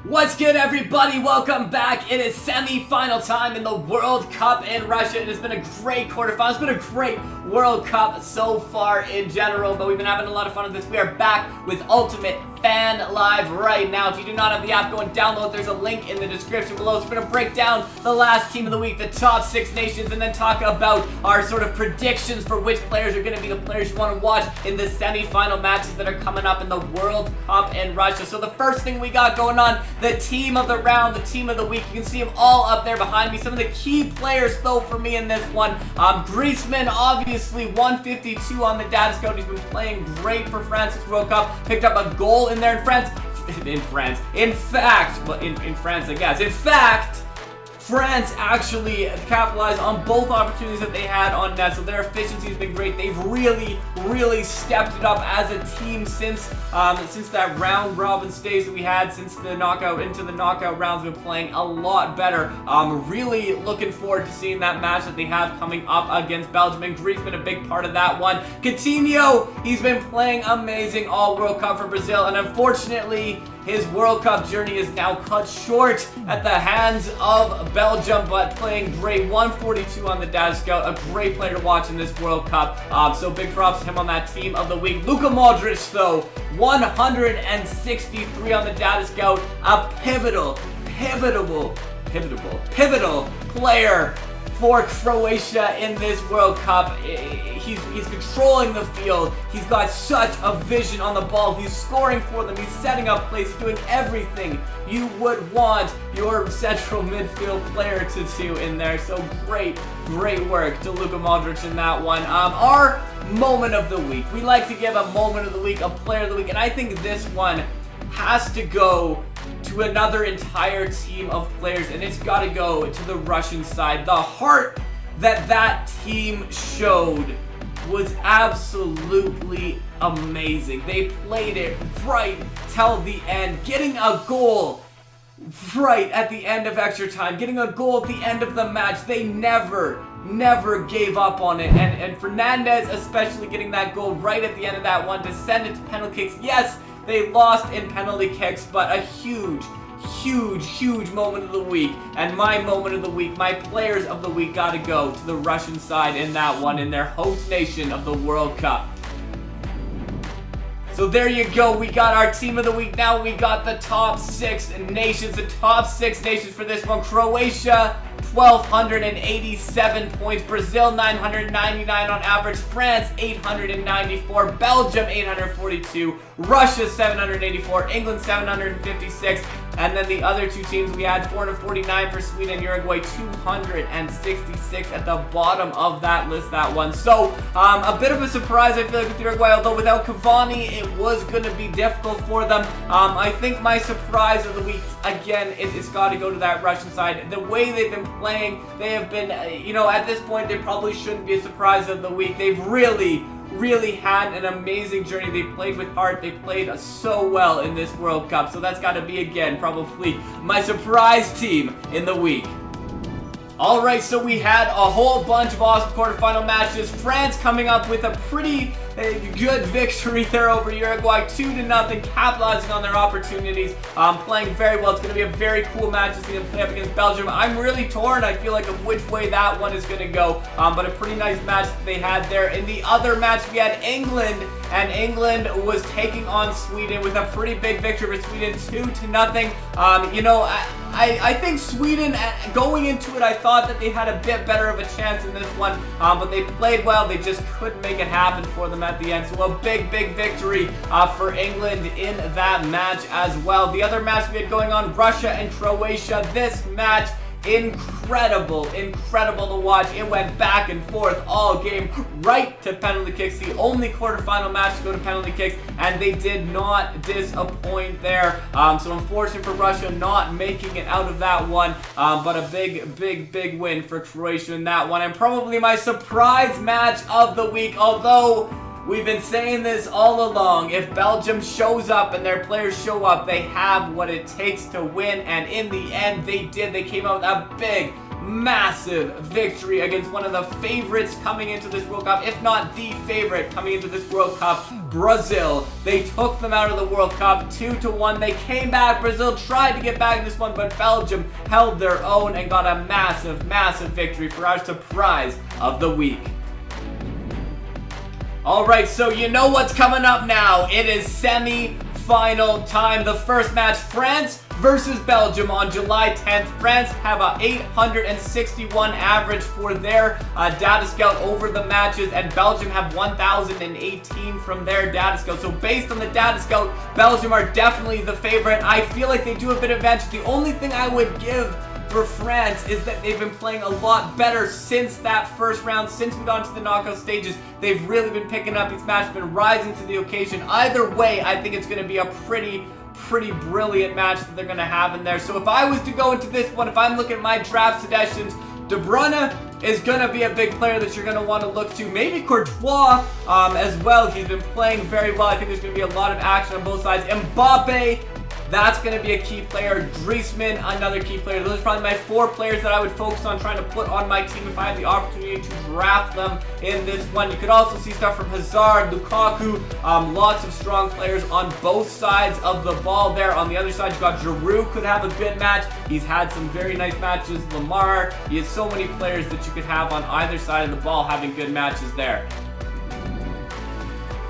What's good, everybody? Welcome back. It is semi-final time in the World Cup in Russia. It has been a great quarterfinal. It's been a great World Cup so far in general, but we've been having a lot of fun with this. We are back with Ultimate Fan Live right now. If you do not have the app, go and download. There's a link in the description below. So we're going to break down the last team of the week, the top 6 nations, and then talk about our sort of predictions for which players are going to be the players you want to watch in the semi-final matches that are coming up in the World Cup in Russia. So the first thing we got going on, the team of the round, the team of the week. You can see them all up there behind me. Some of the key players, though, for me in this one. Griezmann, obviously, 152 on the data scout. He's been playing great for France this World Cup. Picked up a goal in there in France. In fact, France actually capitalized on both opportunities that they had on net, so their efficiency has been great. They've really stepped it up as a team since that round robin stage that we had, since the knockout into the knockout rounds. Been playing a lot better. Really looking forward to seeing that match that they have coming up against Belgium, and Griezmann a big part of that one. Coutinho, he's been playing amazing all World Cup for Brazil, and unfortunately his World Cup journey is now cut short at the hands of Belgium, but playing great. 142 on the data scout, a great player to watch in this World Cup. So big props to him on that team of the week. Luka Modric, though, 163 on the data scout, a pivotal player for Croatia in this World Cup. He's controlling the field. He's got such a vision on the ball. He's scoring for them. He's setting up plays. He's doing everything you would want your central midfield player to do in there. So great work to Luka Modric in that one. Our moment of the week. We like to give a moment of the week, a player of the week, and I think this one has to go to another entire team of players, and it's got to go to the Russian side. The heart that team showed was absolutely amazing. They played it right till the end, getting a goal right at the end of extra time, getting a goal at the end of the match. They never gave up on it, and Fernandez especially getting that goal right at the end of that one to send it to penalty kicks. Yes, they lost in penalty kicks, but a huge moment of the week. And my moment of the week, my players of the week, gotta go to the Russian side in that one, in their host nation of the World Cup. So there you go, we got our team of the week. Now we got the top 6 nations, the top 6 nations for this one. Croatia, 1,287 points. Brazil, 999 on average. France, 894. Belgium, 842. Russia, 784. England, 756. And then the other two teams we had, 449 for Sweden, Uruguay, 266 at the bottom of that list, that one. So, a bit of a surprise, I feel like, with Uruguay, although without Cavani, it was going to be difficult for them. I think my surprise of the week, again, it's got to go to that Russian side. The way they've been playing, they have been, at this point, they probably shouldn't be a surprise of the week. They've really had an amazing journey. They played with heart. They played so well in this World Cup. So that's got to be, again, probably my surprise team in the week. Alright, so we had a whole bunch of awesome quarterfinal matches. France coming up with a pretty good victory there over Uruguay, 2-0, capitalizing on their opportunities, playing very well. It's going to be a very cool match to see them play up against Belgium. I'm really torn, I feel like, of which way that one is going to go, but a pretty nice match that they had there. In the other match, we had England, and England was taking on Sweden with a pretty big victory for Sweden, 2-0. I think Sweden, going into it, I thought that they had a bit better of a chance in this one, but they played well. They just couldn't make it happen for them at the end. So a big victory for England in that match as well. The other match we had going on, Russia and Croatia. This match, incredible to watch. It went back and forth all game, right to penalty kicks. The only quarterfinal match to go to penalty kicks, and they did not disappoint there. So unfortunate for Russia not making it out of that one, but a big win for Croatia in that one, and probably my surprise match of the week. Although we've been saying this all along, if Belgium shows up and their players show up, they have what it takes to win, and in the end they did. They came out with a big, massive victory against one of the favorites coming into this World Cup, if not the favorite coming into this World Cup, Brazil. They took them out of the World Cup 2-1. They came back. Brazil tried to get back in this one, but Belgium held their own and got a massive, massive victory for our surprise of the week. Alright, so you know what's coming up now. It is semi-final time. The first match, France versus Belgium on July 10th. France have a 861 average for their data scout over the matches, and Belgium have 1,018 from their data scout. So based on the data scout, Belgium are definitely the favorite. I feel like they do a bit of advantage. The only thing I would give for France is that they've been playing a lot better since that first round, since we got into the knockout stages. They've really been picking up these matches, been rising to the occasion. Either way, I think it's going to be a pretty brilliant match that they're going to have in there. So if I was to go into this one, if I'm looking at my draft suggestions, De Bruyne is going to be a big player that you're going to want to look to. Maybe Courtois as well. He's been playing very well. I think there's going to be a lot of action on both sides. Mbappe, that's going to be a key player. Griezmann, another key player. Those are probably my 4 players that I would focus on trying to put on my team if I had the opportunity to draft them in this one. You could also see stuff from Hazard, Lukaku, lots of strong players on both sides of the ball there. On the other side, you've got Giroud, could have a good match. He's had some very nice matches. Lamar, he has so many players that you could have on either side of the ball having good matches there.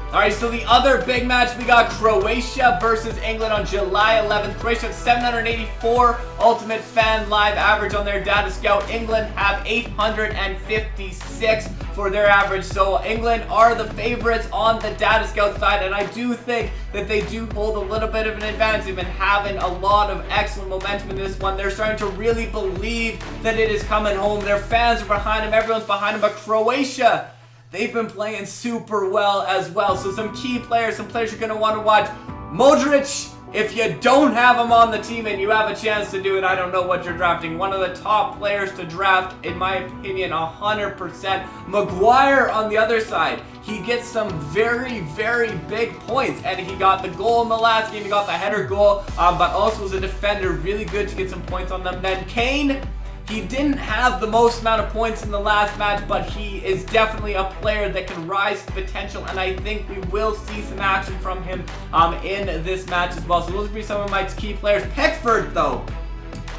Alright, so the other big match, we got Croatia versus England on July 11th. Croatia have 784 Ultimate Fan Live average on their data scout. England have 856 for their average. So England are the favorites on the data scout side, and I do think that they do hold a little bit of an advantage. They've been having a lot of excellent momentum in this one. They're starting to really believe that it is coming home. Their fans are behind them. Everyone's behind them, but Croatia, they've been playing super well as well. So some key players, some players you're going to want to watch. Modric, if you don't have him on the team and you have a chance to do it, I don't know what you're drafting. One of the top players to draft, in my opinion, 100%. Maguire on the other side. He gets some very big points, and he got the goal in the last game. He got the header goal, but also as a defender, really good to get some points on them. Then Kane, he didn't have the most amount of points in the last match, but he is definitely a player that can rise to potential, and I think we will see some action from him in this match as well. So those will be some of my key players. Pickford, though,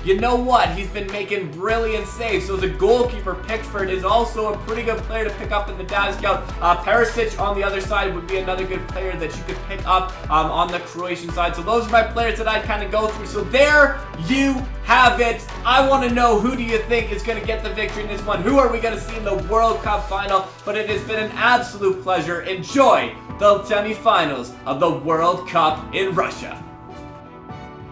you know what? He's been making brilliant saves. So as a goalkeeper, Pickford is also a pretty good player to pick up in the data scout. Perisic on the other side would be another good player that you could pick up on the Croatian side. So those are my players that I'd kind of go through. So there you have it. I want to know, who do you think is going to get the victory in this one? Who are we going to see in the World Cup final? But it has been an absolute pleasure. Enjoy the semifinals of the World Cup in Russia.